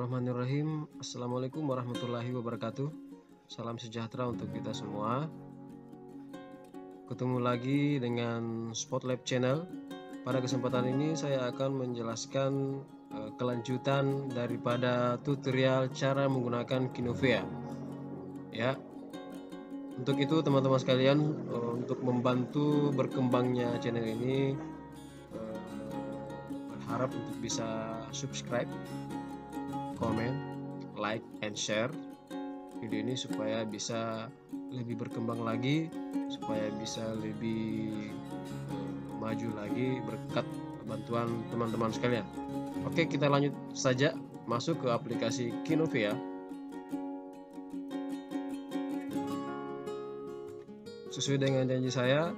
Bismillahirrahmanirrahim. Assalamualaikum warahmatullahi wabarakatuh. Salam sejahtera untuk kita semua. Ketemu lagi dengan Spotlab Channel. Pada kesempatan ini saya akan menjelaskan kelanjutan daripada tutorial cara menggunakan Kinovea. Ya. Untuk itu teman-teman sekalian, untuk membantu berkembangnya channel ini, berharap untuk bisa subscribe, komen, like, and share video ini supaya bisa lebih berkembang lagi, supaya bisa lebih maju lagi berkat bantuan teman-teman sekalian. Oke, kita lanjut saja masuk ke aplikasi Kinovea. Sesuai dengan janji saya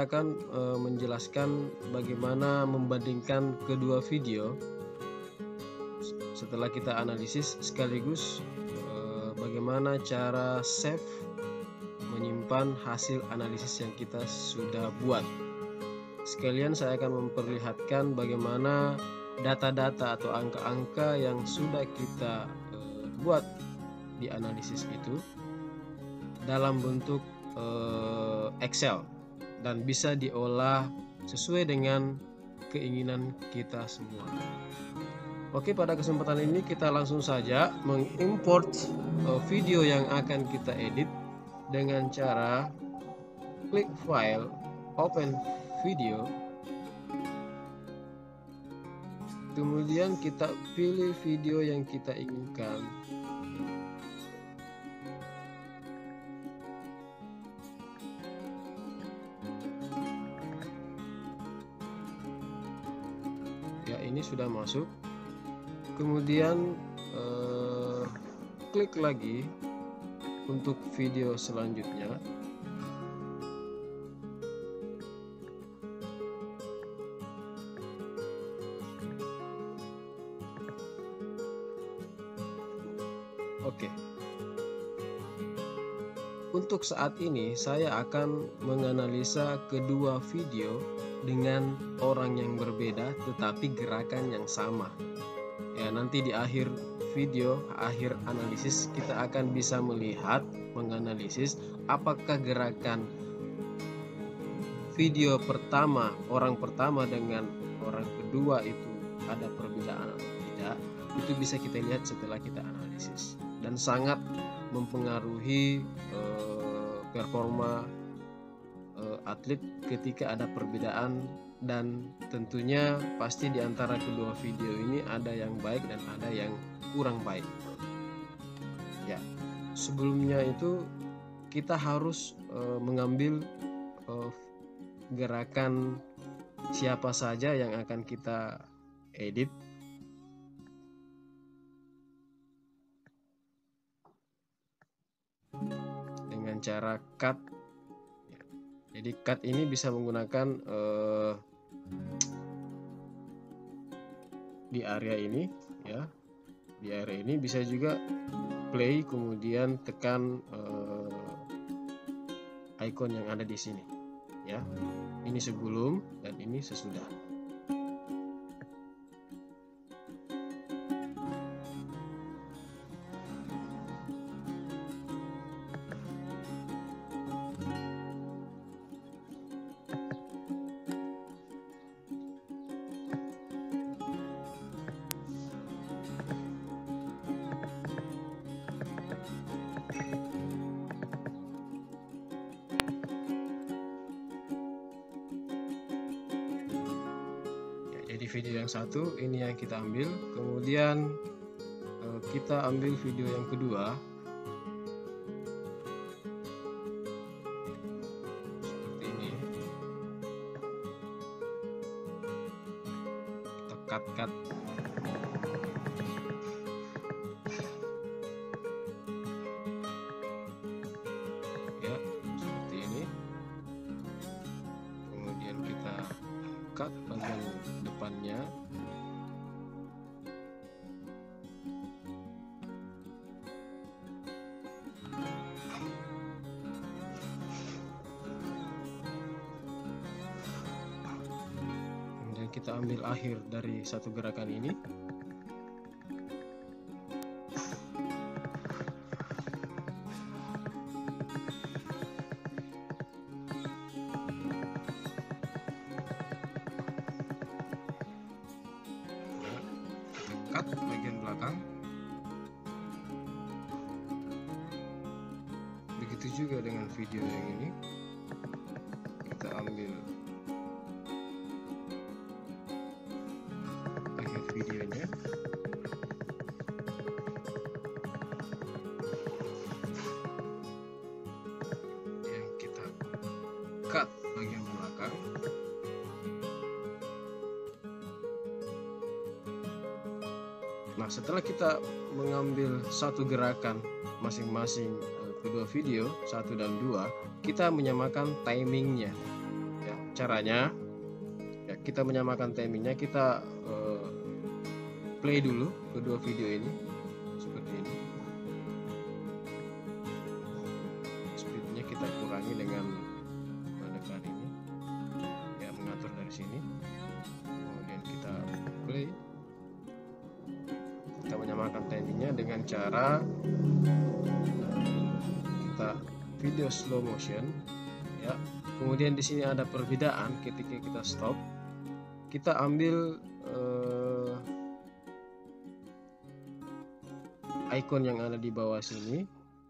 akan menjelaskan bagaimana membandingkan kedua video setelah kita analisis, sekaligus bagaimana cara save menyimpan hasil analisis yang kita sudah buat. Sekalian saya akan memperlihatkan bagaimana data-data atau angka-angka yang sudah kita buat di analisis itu dalam bentuk Excel dan bisa diolah sesuai dengan keinginan kita semua. Oke, pada kesempatan ini kita langsung saja mengimport video yang akan kita edit dengan cara klik file, open video, kemudian kita pilih video yang kita inginkan. Ya, ini sudah masuk. Kemudian klik lagi untuk video selanjutnya. Oke. Untuk saat ini saya akan menganalisa kedua video dengan orang yang berbeda tetapi gerakan yang sama. Ya, nanti di akhir video, akhir analisis, kita akan bisa melihat, menganalisis apakah gerakan video pertama, orang pertama dengan orang kedua itu ada perbedaan atau tidak. Itu bisa kita lihat setelah kita analisis, dan sangat mempengaruhi performa atlet ketika ada perbedaan. Dan tentunya pasti di antara kedua video ini ada yang baik dan ada yang kurang baik. Ya, sebelumnya itu kita harus mengambil gerakan siapa saja yang akan kita edit. Dengan cara cut. Jadi cut ini bisa menggunakan di area ini, ya. Di area ini bisa juga play, kemudian tekan icon yang ada di sini, ya. Ini sebelum dan ini sesudah. Jadi video yang satu ini yang kita ambil, kemudian kita ambil video yang kedua. Seperti ini. Kita cut. Ya, seperti ini. Kemudian kita cut bagian depannya. Kemudian kita ambil akhir dari satu gerakan ini. cut bagian belakang. Begitu juga dengan video yang ini, kita ambil bagian videonya, yang kita cut bagian belakang. Nah, setelah kita mengambil satu gerakan masing-masing kedua video 1 dan 2, kita menyamakan timingnya. Ya, caranya ya, kita menyamakan timingnya, kita play dulu kedua video ini seperti ini. Speednya kita kurangi dengan menekan ini, ya, mengatur dari sini. Kemudian kita play. Kita menyamakan timingnya dengan cara kita video slow motion, ya. Kemudian di sini ada perbedaan ketika kita stop. Kita ambil icon yang ada di bawah sini,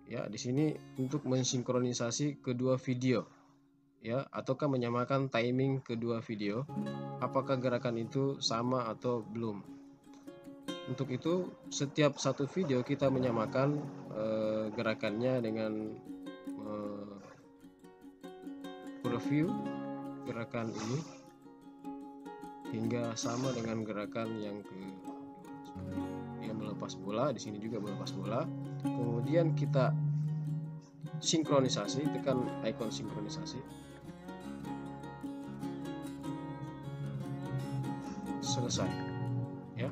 ya. Di sini untuk mensinkronisasi kedua video, ya, ataukah menyamakan timing kedua video, apakah gerakan itu sama atau belum. Untuk itu setiap satu video kita menyamakan gerakannya dengan preview gerakan ini hingga sama dengan gerakan yang melepas bola. Di sini juga melepas bola. Kemudian kita sinkronisasi, tekan icon sinkronisasi. Selesai, ya.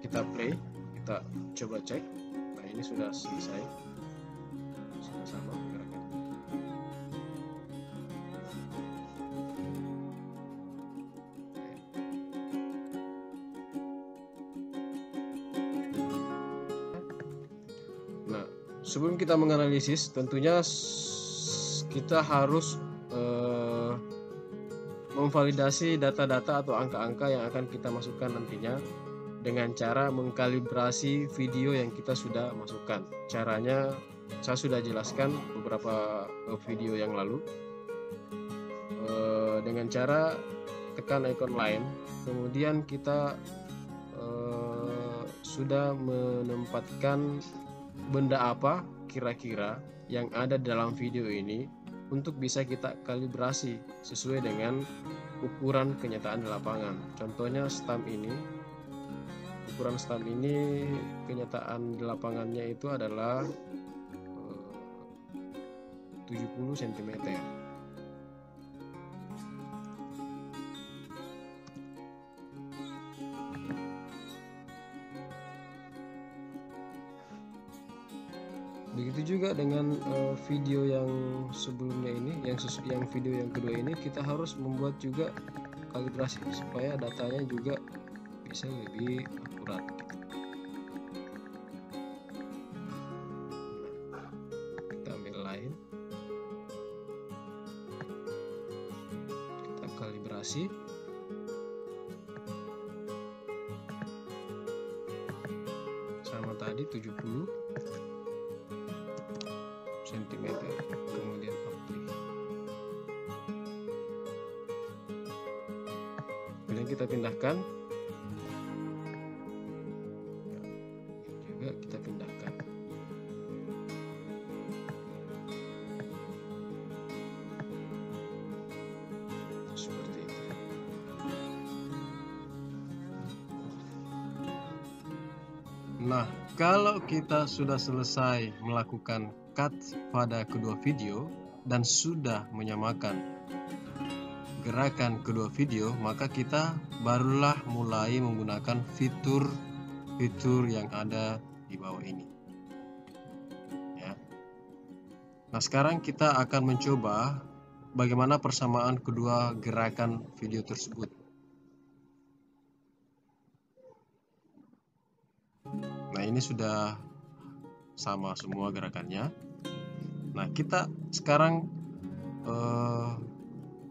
Kita play, kita coba cek. Nah, ini sudah selesai, sudah sama gerakan. Nah, sebelum kita menganalisis, tentunya kita harus memvalidasi data-data atau angka-angka yang akan kita masukkan nantinya dengan cara mengkalibrasi video yang kita sudah masukkan. Caranya saya sudah jelaskan beberapa video yang lalu, dengan cara tekan icon line, kemudian kita sudah menempatkan benda apa kira-kira yang ada dalam video ini untuk bisa kita kalibrasi sesuai dengan ukuran kenyataan di lapangan. Contohnya stamp ini. Ukuran stamp ini kenyataan di lapangannya itu adalah 70 cm. Begitu juga dengan video yang sebelumnya ini, yang video yang kedua ini, kita harus membuat juga kalibrasi supaya datanya juga bisa lebih akurat. Kita ambil line, kita kalibrasi. Sama tadi 70 cm, kemudian apply. Kemudian kita pindahkan. Kita pindahkan. Seperti itu. Nah, kalau kita sudah selesai melakukan cut pada kedua video dan sudah menyamakan gerakan kedua video, maka kita barulah mulai menggunakan fitur yang ada di bawah ini, ya. Nah, sekarang kita akan mencoba bagaimana persamaan kedua gerakan video tersebut. Nah, ini sudah sama semua gerakannya. Nah, kita sekarang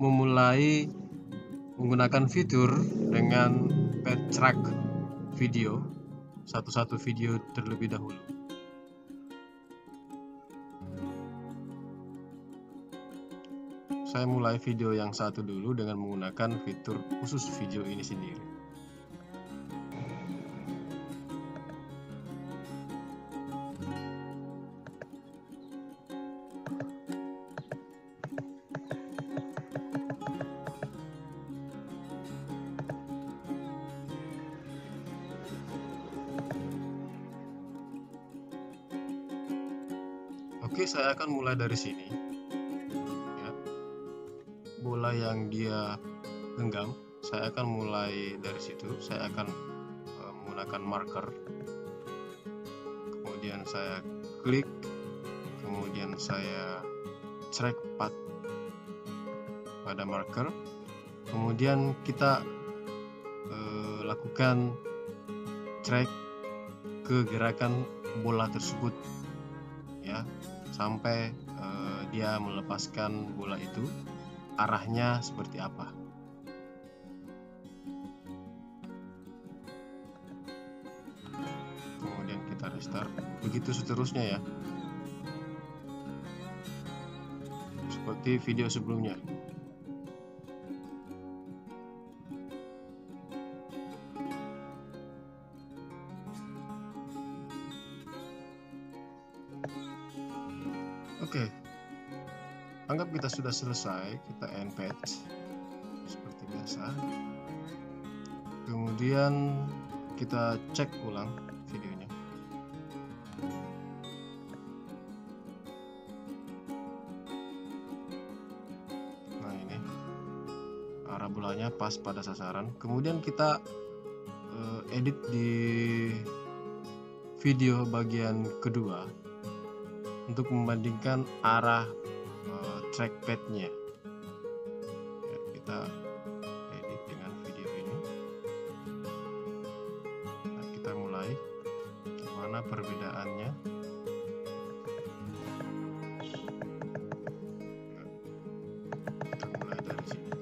memulai menggunakan fitur dengan path track. video, satu-satu video terlebih dahulu. Saya mulai video yang satu dulu dengan menggunakan fitur khusus video ini sendiri. Oke, saya akan mulai dari sini. Ya. Bola yang dia genggam, saya akan mulai dari situ. Saya akan menggunakan marker. Kemudian saya klik, kemudian saya track path pada marker. Kemudian kita lakukan track ke gerakan bola tersebut, ya, sampai dia melepaskan bola itu, arahnya seperti apa. Kemudian kita restart, begitu seterusnya ya, seperti video sebelumnya. Oke, anggap kita sudah selesai, kita end page seperti biasa. Kemudian kita cek ulang videonya. Nah, ini arah bolanya pas pada sasaran. Kemudian kita edit di video bagian kedua untuk membandingkan arah trackpadnya. Ya, kita edit dengan video ini. Nah, kita mulai gimana perbedaannya. Kita mulai dari sini.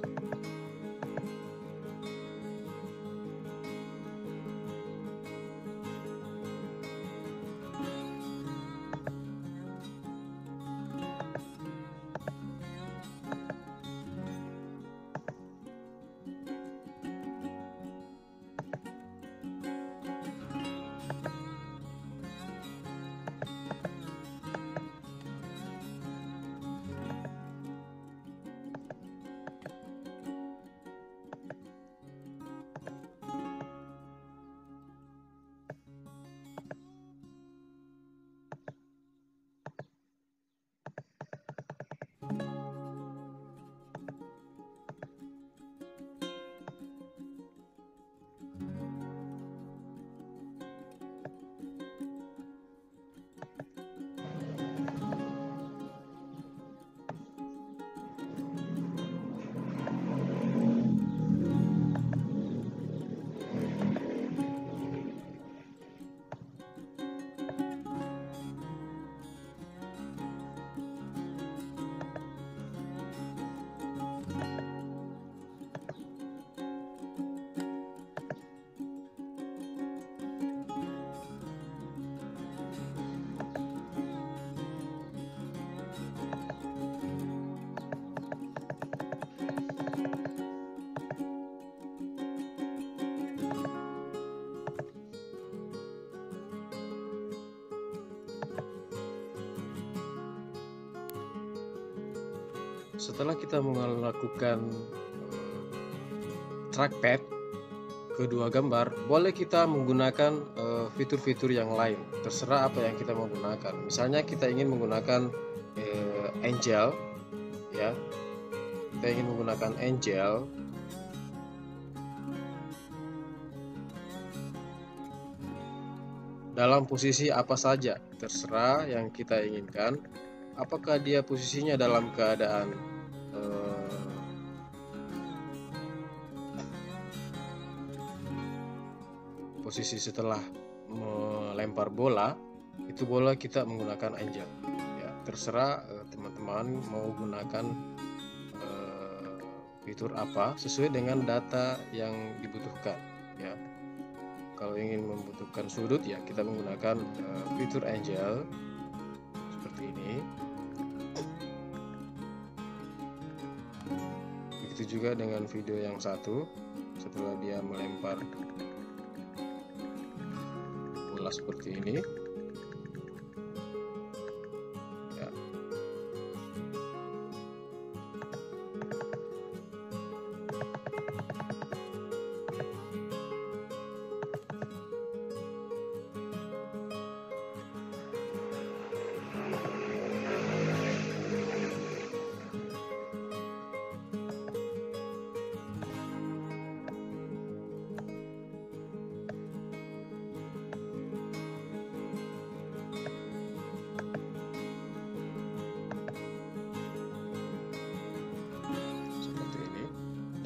Setelah kita melakukan trackpad kedua gambar, boleh kita menggunakan fitur-fitur yang lain. Terserah apa yang kita mau gunakan. Misalnya kita ingin menggunakan angel, ya. Kita ingin menggunakan angel. Dalam posisi apa saja, terserah yang kita inginkan. Apakah dia posisinya dalam keadaan posisi setelah melempar bola, itu bola kita menggunakan angel, ya. Terserah teman-teman mau gunakan fitur apa sesuai dengan data yang dibutuhkan, ya. Kalau ingin membutuhkan sudut ya kita menggunakan fitur angel seperti ini. Begitu juga dengan video yang satu, setelah dia melempar bola seperti ini ya.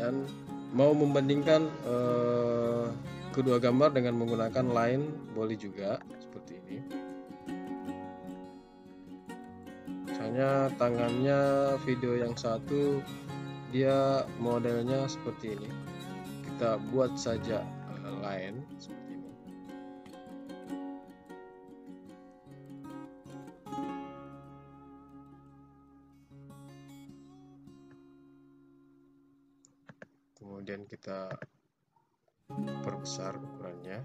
Dan mau membandingkan kedua gambar dengan menggunakan line boleh juga seperti ini. Misalnya tangannya video yang satu dia modelnya seperti ini, kita buat saja line seperti ini. Kemudian kita perbesar ukurannya.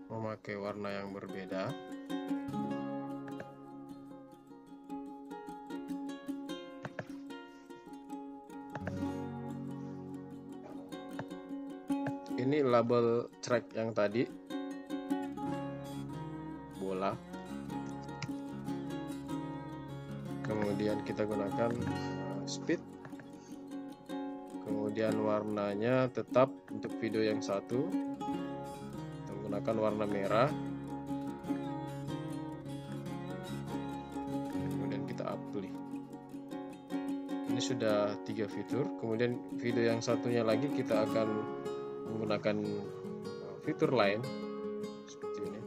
Memakai warna yang berbeda. Ini label track yang tadi, bola. Kemudian kita gunakan speed. Kemudian warnanya tetap untuk video yang satu kita menggunakan warna merah. Kemudian kita apply. Ini sudah 3 fitur. Kemudian video yang satunya lagi kita akan menggunakan fitur lain seperti ini.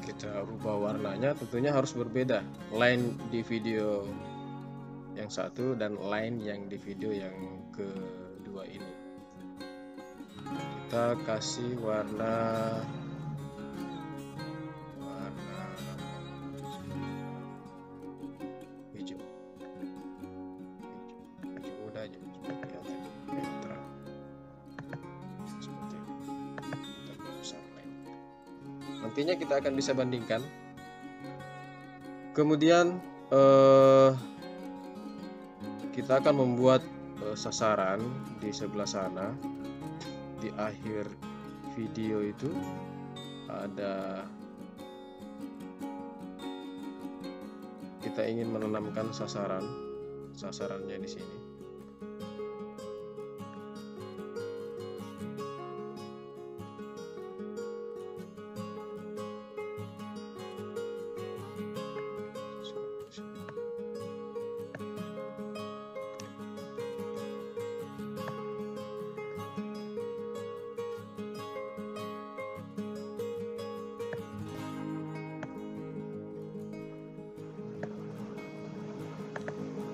Kita rubah warnanya, tentunya harus berbeda line di video yang satu dan line yang di video yang kedua ini. Kita kasih warna hijau muda aja supaya kelihatan terang seperti ini. Nantinya kita akan bisa bandingkan. Kemudian kita akan membuat sasaran di sebelah sana. Di akhir video itu ada, kita ingin menanamkan sasarannya di sini.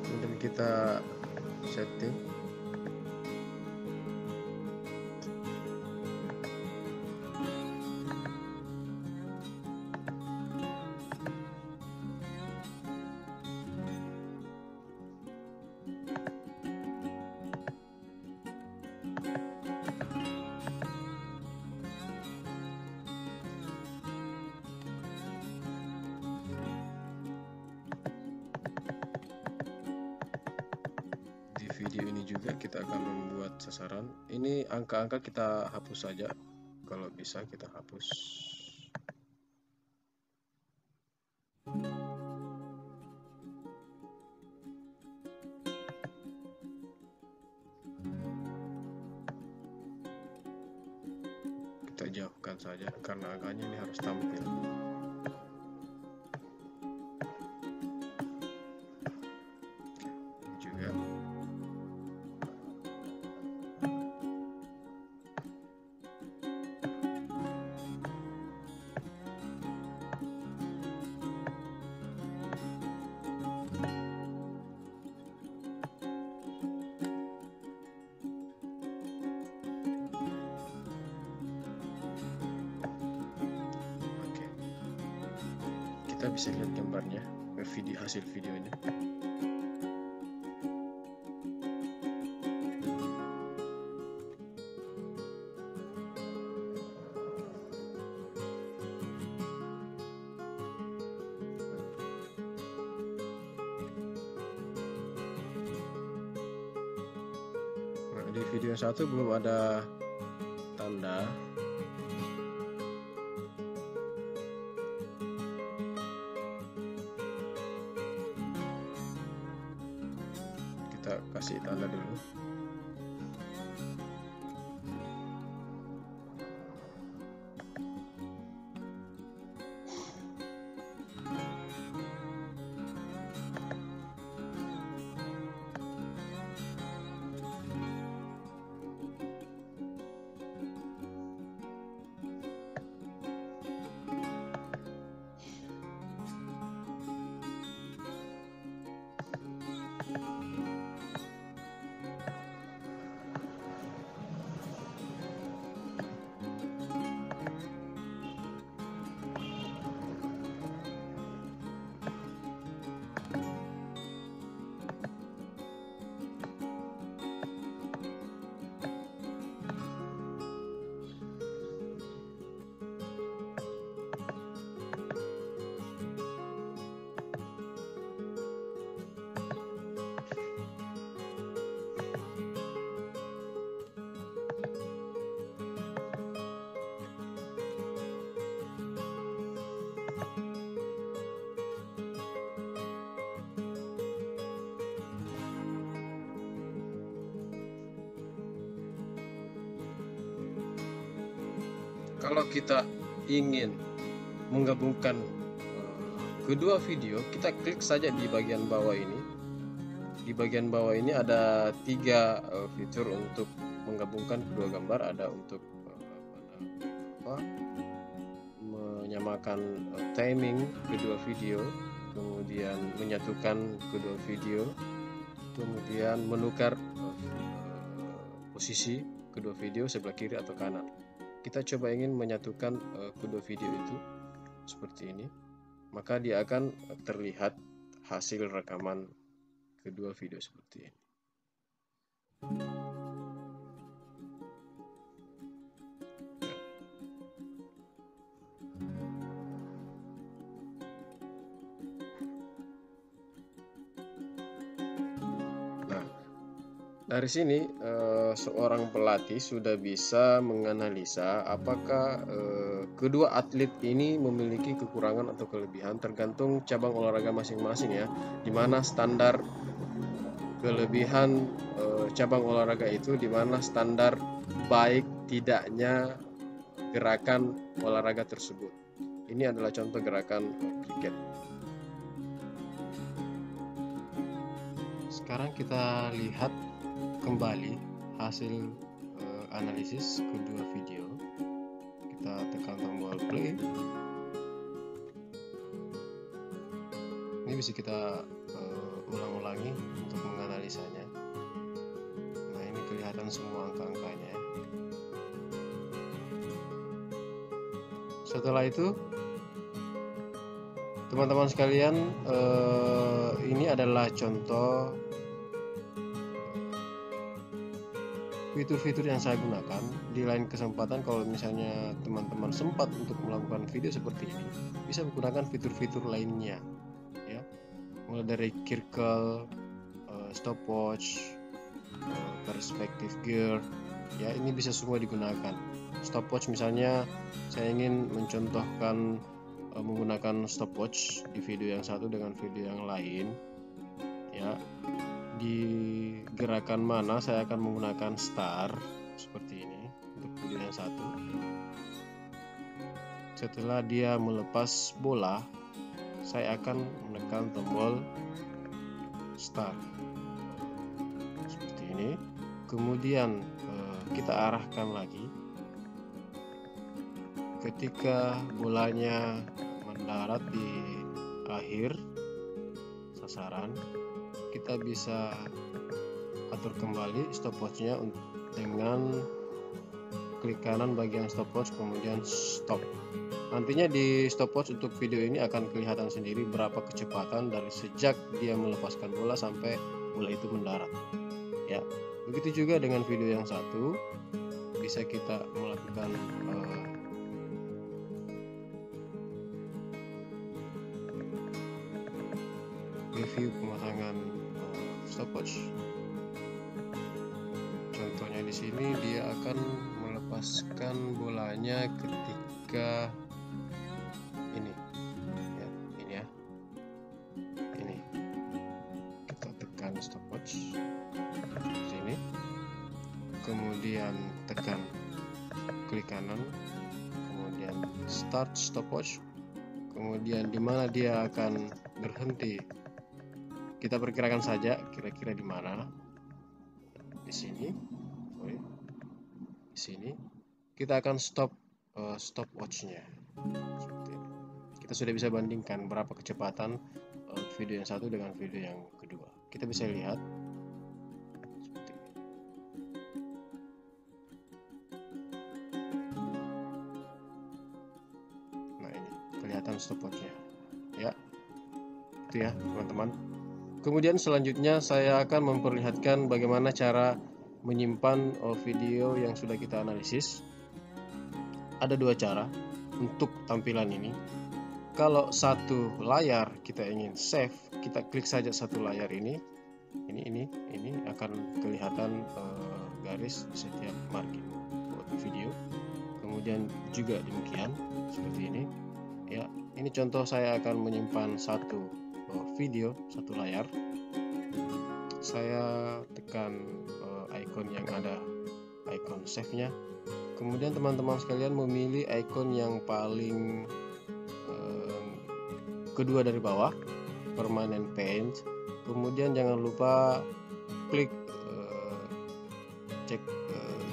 Kemudian kita setting. Video ini juga kita akan membuat sasaran. Ini angka-angka kita hapus saja, kalau bisa kita hapus. Kita jauhkan saja karena angkanya ini harus tampil. Juga kita bisa lihat gambarnya, hasil videonya. Nah, di video 1 belum ada tanda. Kita kasih tanda dulu. Kalau kita ingin menggabungkan kedua video, kita klik saja di bagian bawah ini. Di bagian bawah ini ada 3 fitur untuk menggabungkan kedua gambar. Ada untuk menyamakan timing kedua video, kemudian menyatukan kedua video, kemudian menukar posisi kedua video sebelah kiri atau kanan. Kita coba ingin menyatukan kedua video itu seperti ini, maka dia akan terlihat hasil rekaman kedua video seperti ini. Dari sini seorang pelatih sudah bisa menganalisa apakah kedua atlet ini memiliki kekurangan atau kelebihan tergantung cabang olahraga masing-masing ya, dimana standar kelebihan cabang olahraga itu, dimana standar baik tidaknya gerakan olahraga tersebut. Ini adalah contoh gerakan kriket. Sekarang kita lihat kembali hasil analisis kedua video. Kita tekan tombol play. Ini bisa kita ulang-ulangi untuk menganalisanya. Nah, ini kelihatan semua angka-angkanya. Setelah itu, teman-teman sekalian, ini adalah contoh fitur-fitur yang saya gunakan. Di lain kesempatan kalau misalnya teman-teman sempat untuk melakukan video seperti ini, bisa menggunakan fitur-fitur lainnya ya, mulai dari circle, stopwatch, perspective gear ya, ini bisa semua digunakan. Stopwatch misalnya saya ingin mencontohkan menggunakan stopwatch di video yang satu dengan video yang lain ya. Di gerakan mana saya akan menggunakan start seperti ini untuk video yang satu. Setelah dia melepas bola, saya akan menekan tombol start seperti ini. Kemudian kita arahkan lagi. Ketika bolanya mendarat di akhir sasaran, kita bisa atur kembali stopwatchnya dengan klik kanan bagian stopwatch, kemudian stop. Nantinya di stopwatch untuk video ini akan kelihatan sendiri berapa kecepatan dari sejak dia melepaskan bola sampai bola itu mendarat. Ya, begitu juga dengan video yang satu, bisa kita melakukan review pemasangan stopwatch. Contohnya di sini dia akan melepaskan bolanya ketika ini ya, ini kita tekan stopwatch sini, kemudian tekan klik kanan, kemudian start stopwatch, kemudian di mana dia akan berhenti kita perkirakan saja kira-kira di mana, di sini, di sini kita akan stop stopwatchnya. Kita sudah bisa bandingkan berapa kecepatan video yang satu dengan video yang kedua. Kita bisa lihat seperti ini. Nah, ini kelihatan stopwatchnya ya, itu ya teman-teman. Kemudian selanjutnya saya akan memperlihatkan bagaimana cara menyimpan video yang sudah kita analisis. Ada dua cara untuk tampilan ini. Kalau satu layar kita ingin save, kita klik saja satu layar ini akan kelihatan garis di setiap margin buat video. Kemudian juga demikian seperti ini. Ya, ini contoh saya akan menyimpan satu video, satu layar. Saya tekan icon yang ada icon save-nya. Kemudian teman-teman sekalian memilih icon yang paling kedua dari bawah, permanent paint. Kemudian jangan lupa klik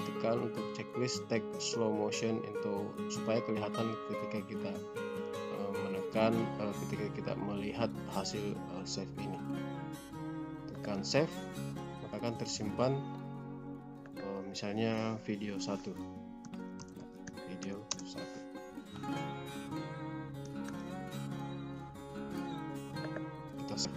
tekan untuk checklist take slow motion itu supaya kelihatan ketika kita menekan ketika kita melihat hasil save ini. Tekan save, maka akan tersimpan misalnya video 1. Kita save.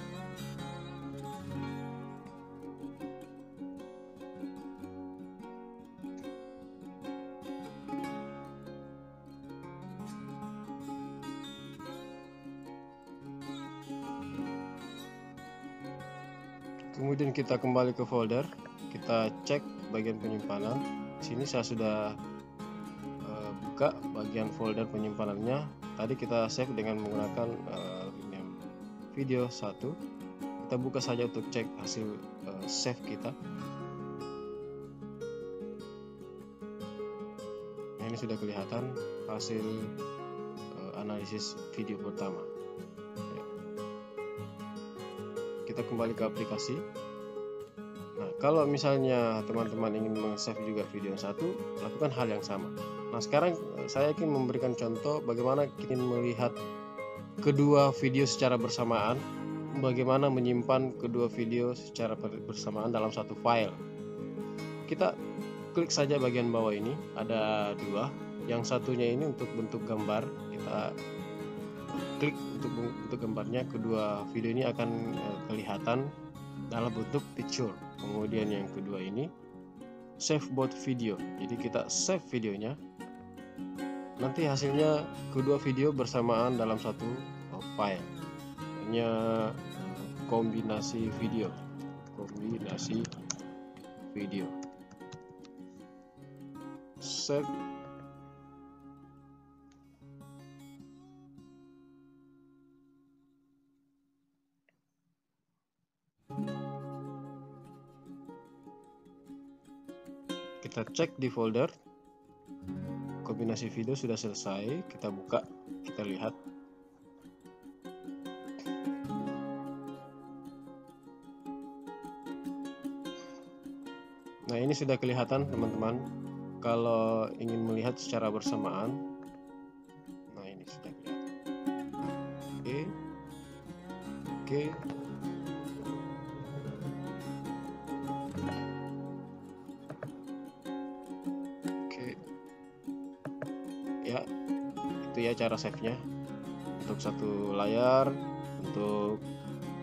Kemudian kita kembali ke folder, kita cek bagian penyimpanan. Di sini saya sudah buka bagian folder penyimpanannya. Tadi kita save dengan menggunakan rename video 1. Kita buka saja untuk cek hasil save kita. Nah, ini sudah kelihatan hasil analisis video pertama. Kita kembali ke aplikasi. Nah, kalau misalnya teman-teman ingin meng-save juga video yang satu, lakukan hal yang sama. Nah, sekarang saya ingin memberikan contoh bagaimana kita melihat kedua video secara bersamaan, bagaimana menyimpan kedua video secara bersamaan dalam satu file. Kita klik saja bagian bawah ini, ada dua. Yang satunya ini untuk bentuk gambar, kita klik untuk bentuk gambarnya. Kedua video ini akan kelihatan dalam bentuk picture. Kemudian yang kedua ini save both video, jadi kita save videonya, nanti hasilnya kedua video bersamaan dalam satu file. Hanya kombinasi video save. Kita cek di folder. kombinasi video sudah selesai. Kita buka, kita lihat. Nah, ini sudah kelihatan teman-teman. Kalau ingin melihat secara bersamaan, nah ini sudah kelihatan. Oke. Ya, itu ya cara save-nya. Untuk satu layar, untuk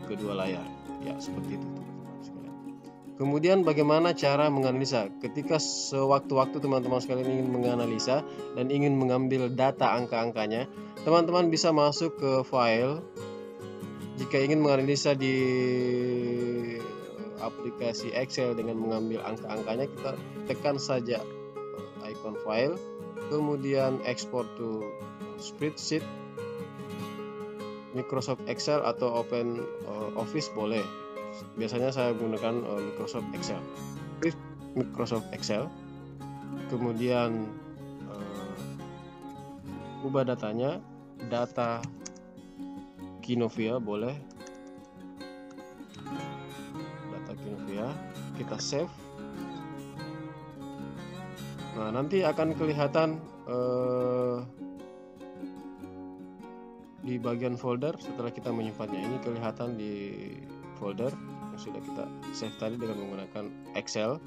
kedua layar. Ya, seperti itu teman-teman sekalian. Kemudian bagaimana cara menganalisa? Ketika sewaktu-waktu teman-teman sekalian ingin menganalisa dan ingin mengambil data angka-angkanya, teman-teman bisa masuk ke file. Jika ingin menganalisa di aplikasi Excel dengan mengambil angka-angkanya, kita tekan saja icon file, kemudian export to spreadsheet, Microsoft Excel atau Open Office boleh. Biasanya saya gunakan Microsoft Excel. Microsoft Excel, kemudian ubah datanya, data Kinovia boleh, data Kinovia, kita save. Nah, nanti akan kelihatan di bagian folder. Setelah kita menyimpannya, ini kelihatan di folder yang sudah kita save tadi dengan menggunakan Excel.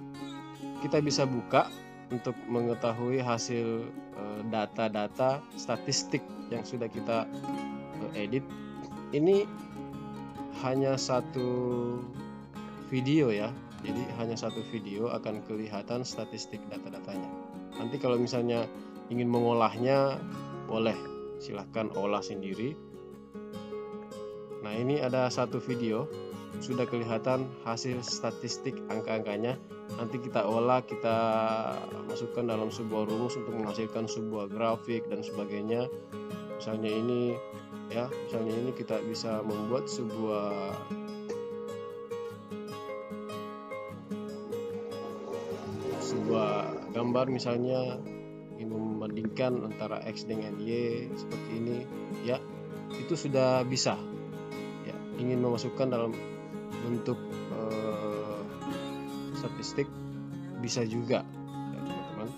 Kita bisa buka untuk mengetahui hasil data-data statistik yang sudah kita edit. Ini hanya satu video ya, jadi hanya satu video akan kelihatan statistik data-datanya. Nanti kalau misalnya ingin mengolahnya, boleh, silahkan olah sendiri. Nah, ini ada satu video, sudah kelihatan hasil statistik angka-angkanya. Nanti kita olah, kita masukkan dalam sebuah rumus untuk menghasilkan sebuah grafik dan sebagainya. Misalnya ini ya, misalnya ini kita bisa membuat sebuah gambar, misalnya ingin membandingkan antara X dengan Y seperti ini ya, itu sudah bisa ya. Ingin memasukkan dalam bentuk statistik bisa juga ya, teman-teman.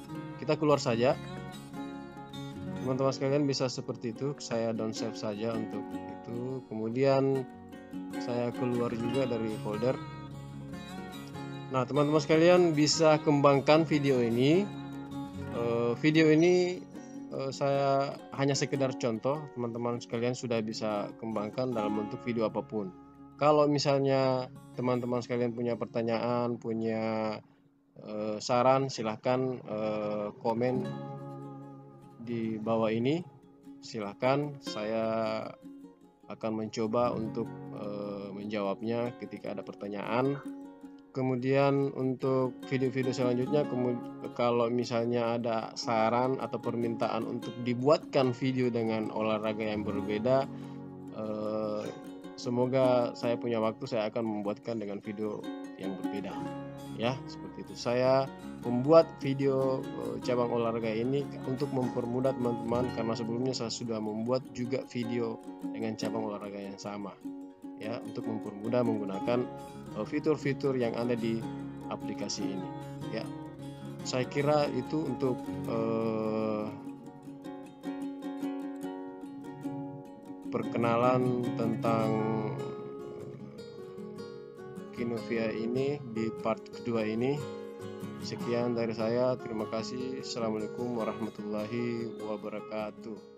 Kita keluar saja, teman-teman sekalian, bisa seperti itu. Saya down save saja untuk itu, kemudian saya keluar juga dari folder. Nah, teman-teman sekalian bisa kembangkan video ini. Saya hanya sekedar contoh, teman-teman sekalian sudah bisa kembangkan dalam bentuk video apapun. Kalau misalnya teman-teman sekalian punya pertanyaan, punya saran, silahkan komen di bawah ini. Silahkan, saya akan mencoba untuk menjawabnya ketika ada pertanyaan. Kemudian untuk video-video selanjutnya, kalau misalnya ada saran atau permintaan untuk dibuatkan video dengan olahraga yang berbeda, semoga saya punya waktu, saya akan membuatkan dengan video yang berbeda ya, seperti itu. Saya membuat video cabang olahraga ini untuk mempermudah teman-teman, karena sebelumnya saya sudah membuat juga video dengan cabang olahraga yang sama ya, untuk mempermudah menggunakan fitur-fitur yang ada di aplikasi ini ya. Saya kira itu untuk perkenalan tentang Kinovia ini di part kedua ini. Sekian dari saya, terima kasih. Assalamualaikum warahmatullahi wabarakatuh.